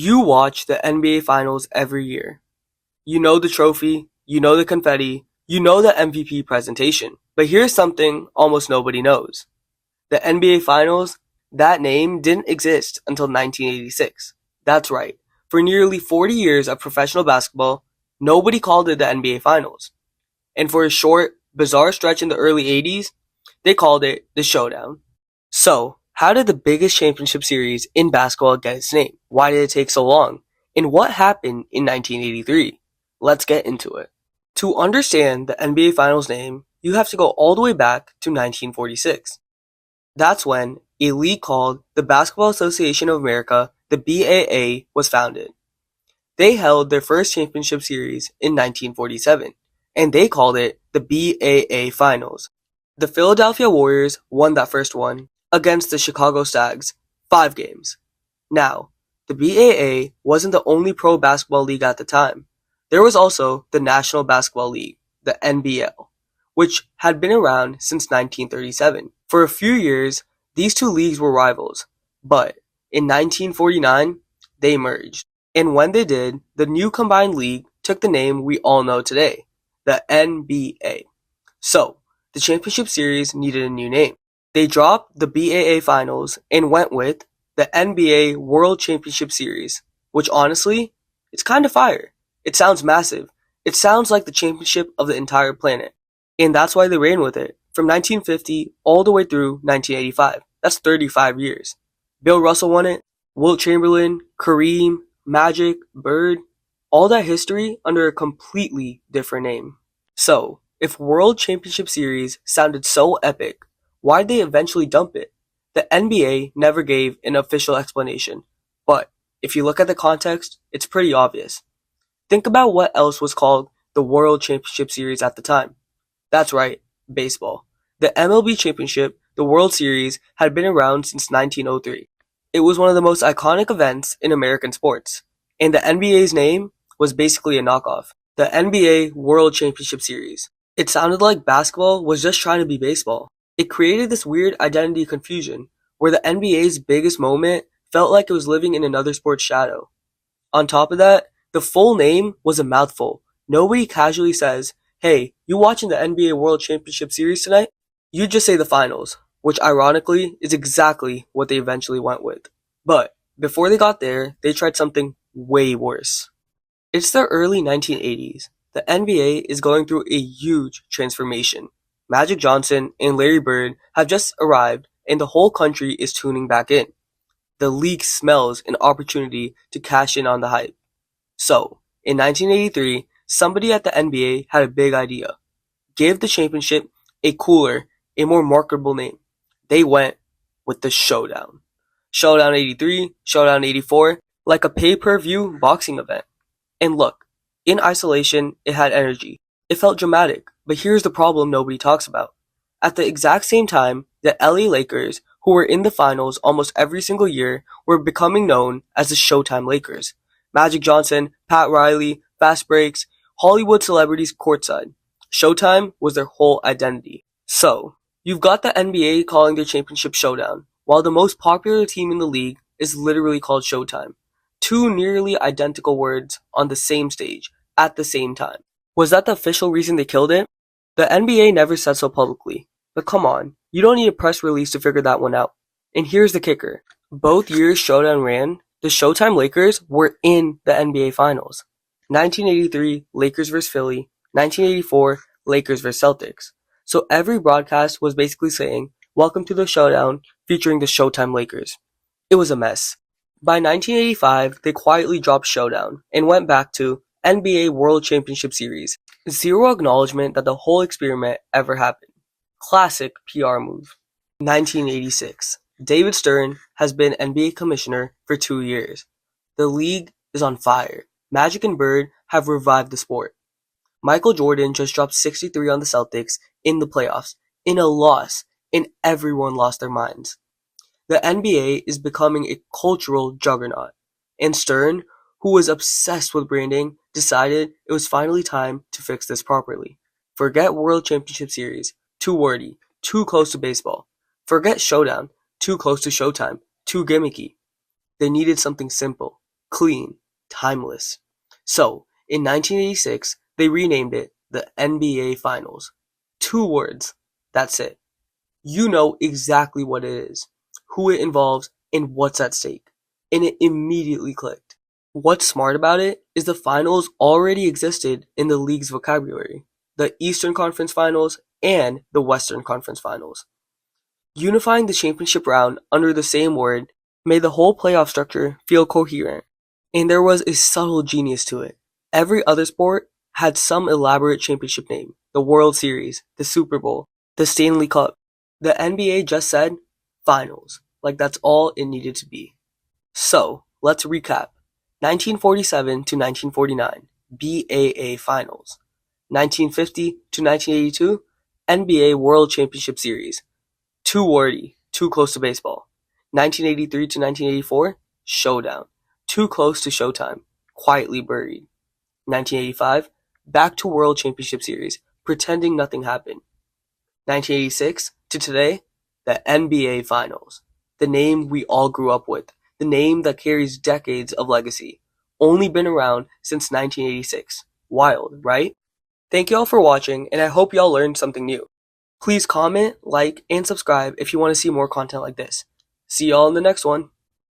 You watch the NBA Finals every year. You know the trophy, you know the confetti, you know the MVP presentation. But here's something almost nobody knows. The NBA Finals, that name didn't exist until 1986. That's right. For nearly 40 years of professional basketball, nobody called it the NBA Finals. And for a short, bizarre stretch in the early 80s, they called it the Showdown. So, how did the biggest championship series in basketball get its name? Why did it take so long? And what happened in 1983? Let's get into it. To understand the NBA Finals name, you have to go all the way back to 1946. That's when a league called the Basketball Association of America, the BAA, was founded. They held their first championship series in 1947, and they called it the BAA Finals. The Philadelphia Warriors won that first one against the Chicago Stags, 5 games. Now, the BAA wasn't the only pro basketball league at the time. There was also the National Basketball League, the NBL, which had been around since 1937. For a few years, these two leagues were rivals, but in 1949, they merged. And when they did, the new combined league took the name we all know today, the NBA. So, the championship series needed a new name. They dropped the BAA Finals and went with the NBA World Championship Series, which honestly, it's kind of fire. It sounds massive. It sounds like the championship of the entire planet. And that's why they ran with it, from 1950 all the way through 1985. That's 35 years. Bill Russell won it, Wilt Chamberlain, Kareem, Magic, Bird, all that history under a completely different name. So, if World Championship Series sounded so epic, why'd they eventually dump it? The NBA never gave an official explanation, but if you look at the context, it's pretty obvious. Think about what else was called the World Championship Series at the time. That's right, baseball. The MLB Championship, the World Series, had been around since 1903. It was one of the most iconic events in American sports, and the NBA's name was basically a knockoff. The NBA World Championship Series. It sounded like basketball was just trying to be baseball. It created this weird identity confusion, where the NBA's biggest moment felt like it was living in another sport's shadow. On top of that, the full name was a mouthful. Nobody casually says, "Hey, you watching the NBA World Championship Series tonight?" You just say the finals, which ironically is exactly what they eventually went with. But before they got there, they tried something way worse. It's the early 1980s. The NBA is going through a huge transformation. Magic Johnson and Larry Bird have just arrived, and the whole country is tuning back in. The league smells an opportunity to cash in on the hype. So, in 1983, somebody at the NBA had a big idea. Give the championship a cooler, a more marketable name. They went with the Showdown. Showdown 83, Showdown 84, like a pay-per-view boxing event. And look, in isolation, it had energy. It felt dramatic, but here's the problem nobody talks about. At the exact same time, the LA Lakers, who were in the finals almost every single year, were becoming known as the Showtime Lakers. Magic Johnson, Pat Riley, fast breaks, Hollywood celebrities courtside. Showtime was their whole identity. So, you've got the NBA calling their championship Showdown, while the most popular team in the league is literally called Showtime. Two nearly identical words on the same stage, at the same time. Was that the official reason they killed it? The NBA never said so publicly. But come on, you don't need a press release to figure that one out. And here's the kicker. Both years Showdown ran, the Showtime Lakers were in the NBA Finals. 1983, Lakers vs. Philly. 1984, Lakers vs. Celtics. So every broadcast was basically saying, "Welcome to the Showdown," featuring the Showtime Lakers. It was a mess. By 1985, they quietly dropped Showdown and went back to NBA World Championship Series. Zero acknowledgement that the whole experiment ever happened. Classic PR move. 1986. David Stern has been NBA commissioner for 2 years. The league is on fire. Magic and Bird have revived the sport. Michael Jordan just dropped 63 on the Celtics in the playoffs, in a loss, and everyone lost their minds. The NBA is becoming a cultural juggernaut, and Stern, who was obsessed with branding, decided it was finally time to fix this properly. Forget World Championship Series, too wordy, too close to baseball. Forget Showdown, too close to Showtime, too gimmicky. They needed something simple. clean, timeless. So, in 1986, they renamed it the NBA Finals. 2 words. That's it. You know exactly what it is, who it involves, and what's at stake. And it immediately clicked. What's smart about it is the finals already existed in the league's vocabulary, the Eastern Conference Finals and the Western Conference Finals. Unifying the championship round under the same word made the whole playoff structure feel coherent. And there was a subtle genius to it. Every other sport had some elaborate championship name: the World Series, the Super Bowl, the Stanley Cup. The NBA just said finals, like that's all it needed to be. So, let's recap. 1947 to 1949, BAA Finals. 1950 to 1982, NBA World Championship Series. Too wordy, too close to baseball. 1983 to 1984, Showdown. Too close to Showtime, quietly buried. 1985, back to World Championship Series, pretending nothing happened. 1986 to today, the NBA Finals. The name we all grew up with, the name that carries decades of legacy. Only been around since 1986. Wild, right? Thank y'all for watching, and I hope y'all learned something new. Please comment, like, and subscribe if you want to see more content like this. See y'all in the next one.